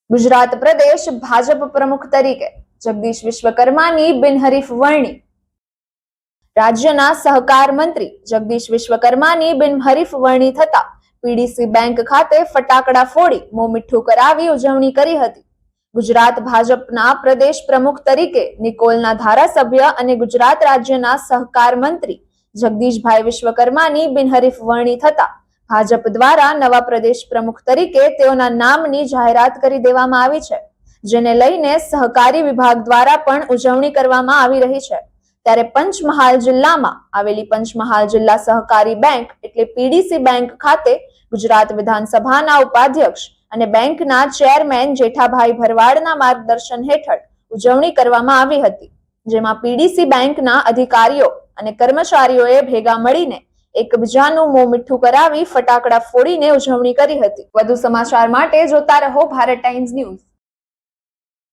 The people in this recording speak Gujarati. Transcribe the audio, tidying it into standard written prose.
ગુજરાત પ્રદેશ ભાજપ પ્રમુખ તરીકે જગદીશ વિશ્વકર્માની બિનહરીફ વરણી. રાજ્યના સહકાર મંત્રી જગદીશ વિશ્વકર્માની બિનહરીફ વરણી થતા પીડીસી બેંક ખાતે ફટાકડા ફોડી મોં મીઠું કરાવી ઉજવણી કરી હતી. ગુજરાત ભાજપના પ્રદેશ પ્રમુખ તરીકે નિકોલના ધારાસભ્ય અને ગુજરાત રાજ્યના સહકાર મંત્રી જગદીશભાઈ વિશ્વકર્માની બિનહરીફ વરણી થતા ભાજપ દ્વારા નવા પ્રદેશ પ્રમુખ તરીકે તેઓના નામની જાહેરાત કરી દેવામાં આવી છે, જેને લઈને સહકારી વિભાગ દ્વારા પણ ઉજવણી કરવામાં આવી રહી છે. ત્યારે પંચમહાલ જિલ્લામાં આવેલી પંચમહાલ જિલ્લા સહકારી બેંક એટલે પીડીસી બેંક ખાતે ગુજરાત વિધાનસભાના ઉપાધ્યક્ષ અને બેંકના ચેરમેન જેઠાભાઈ ભરવાડના માર્ગદર્શન હેઠળ ઉજવણી કરવામાં આવી હતી, જેમાં પીડીસી બેંકના અધિકારીઓ અને કર્મચારીઓએ ભેગા મળીને એકબીજાનું મોં મીઠું કરાવી ફટાકડા ફોડીને ઉજવણી કરી હતી. વધુ સમાચાર માટે જોતા રહો ભારત ટાઈમ્સ ન્યૂઝ.